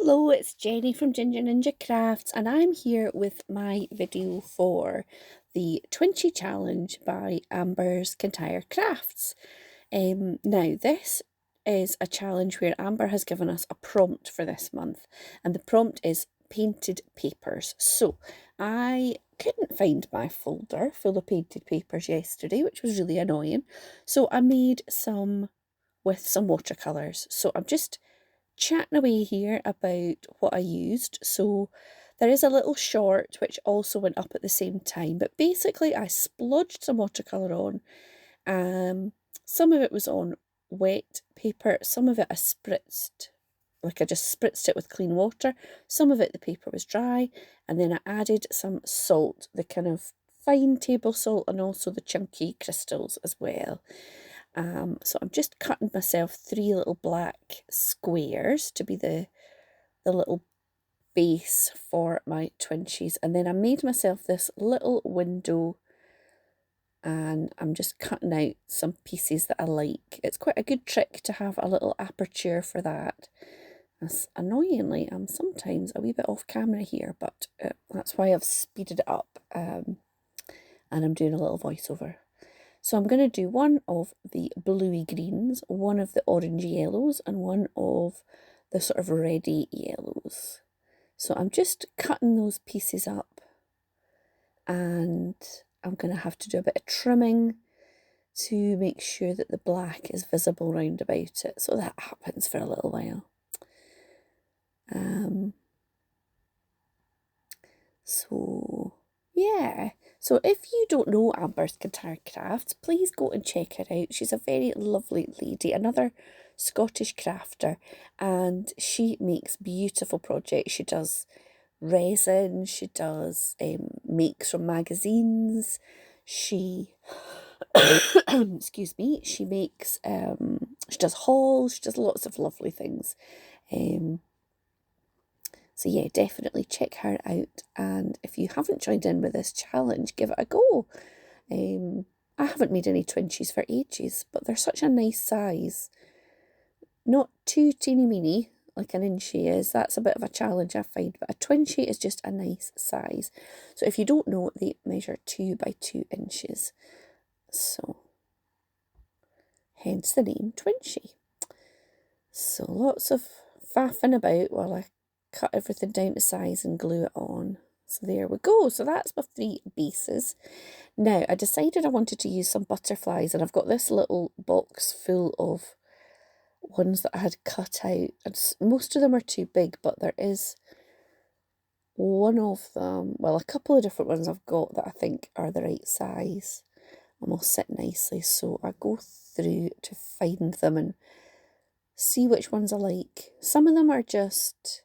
Hello, it's Jenny from Ginger Ninja Crafts, and I'm here with my video for the Twinchy Challenge by Amber's Kintyre Crafts. Now, this is a challenge where Amber has given us a prompt for this month, and the prompt is painted papers. So, I couldn't find my folder full of painted papers yesterday, which was really annoying. So, I made some with some watercolours. So, I'm just chatting away here about what I used. So there is a little short which also went up at the same time, but basically I splodged some watercolour on. Some of it was on wet paper, some of it I spritzed, like I just spritzed it with clean water. Some of it the paper was dry, and then I added some salt, the kind of fine table salt and also the chunky crystals as well. So I'm just cutting myself 3 little black squares to be the little base for my twinchies. And then I made myself this little window, and I'm just cutting out some pieces that I like. It's quite a good trick to have a little aperture for that. As annoyingly, I'm sometimes a wee bit off camera here, but that's why I've speeded it up, and I'm doing a little voiceover. So I'm going to do one of the bluey greens, one of the orangey yellows, and one of the sort of reddy yellows. So I'm just cutting those pieces up, and I'm going to have to do a bit of trimming to make sure that the black is visible round about it. So that happens for a little while. So yeah. So if you don't know Amber's Kintyre Crafts, please go and check her out. She's a very lovely lady, another Scottish crafter, and she makes beautiful projects. She does resin, she does makes from magazines, she excuse me, she makes she does hauls, she does lots of lovely things. So yeah, definitely check her out. And if you haven't joined in with this challenge, give it a go. I haven't made any twinchies for ages, but they're such a nice size. Not too teeny weeny, like an inchy is. That's a bit of a challenge I find, but a twinchy is just a nice size. So if you don't know, they measure 2 by 2 inches. So, hence the name twinchy. So lots of faffing about while I cut everything down to size and glue it on. So there we go. So that's my 3 bases. Now I decided I wanted to use some butterflies, and I've got this little box full of ones that I had cut out. And most of them are too big, but there is one of them, well, a couple of different ones I've got that I think are the right size and will sit nicely. So I go through to find them and see which ones I like. Some of them are just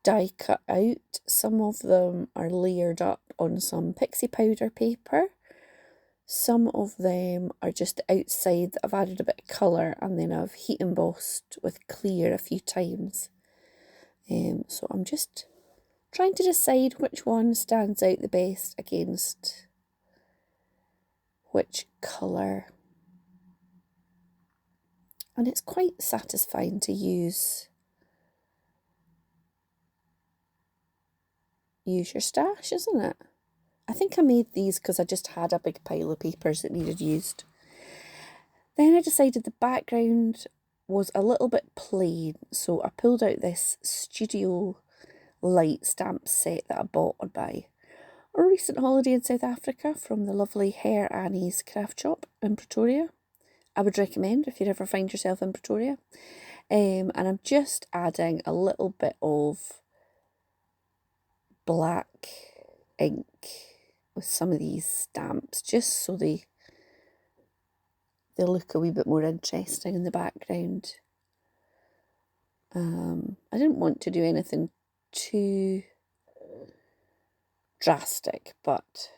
die cut out, some of them are layered up on some pixie powder paper, some of them are just the outside that I've added a bit of colour and then I've heat embossed with clear a few times. So I'm just trying to decide which one stands out the best against which colour. And it's quite satisfying to use your stash, isn't it? I think I made these because I just had a big pile of papers that needed used. Then I decided the background was a little bit plain, so I pulled out this Studio Light stamp set that I bought on my recent holiday in South Africa from the lovely Hair Annie's craft shop in Pretoria. I would recommend if you ever find yourself in Pretoria. And I'm just adding a little bit of black ink with some of these stamps, just so they look a wee bit more interesting in the background. I didn't want to do anything too drastic, but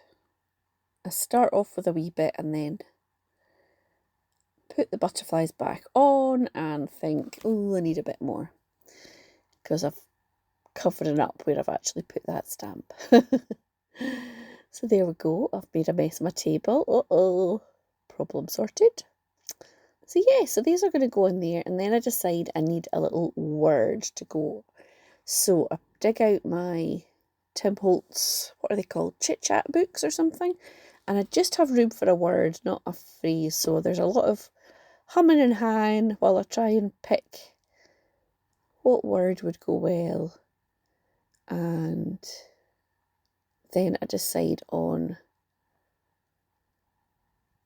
I start off with a wee bit and then put the butterflies back on and think, oh, I need a bit more, because I've covering up where I've actually put that stamp. So there we go. I've made a mess of my table. Uh-oh. Problem sorted. So yeah, so these are going to go in there, and then I decide I need a little word to go So I dig out my Tim Holtz, what are they called? Chit chat books or something. And I just have room for a word, not a phrase. So there's a lot of humming and hawing while I try and pick what word would go well. And then I decide on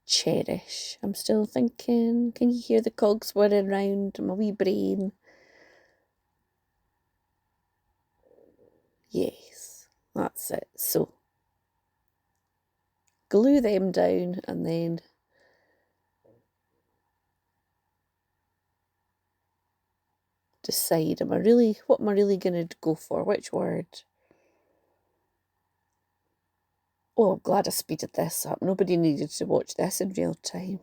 cherish. I'm still thinking, can you hear the cogs whirring round my wee brain? Yes, that's it. So glue them down and then decide, what am I really going to go for? Which word? Oh, I'm glad I speeded this up. Nobody needed to watch this in real time.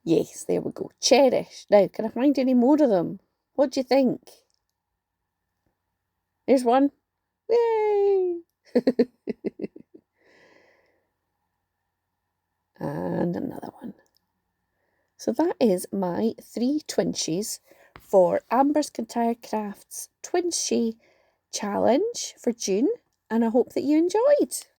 Yes, there we go. Cherish. Now, can I find any more of them? What do you think? There's one. Yay! And another one. So that is my 3 twinchies for Amber's Kintyre Crafts Twinchy Challenge for June, and I hope that you enjoyed.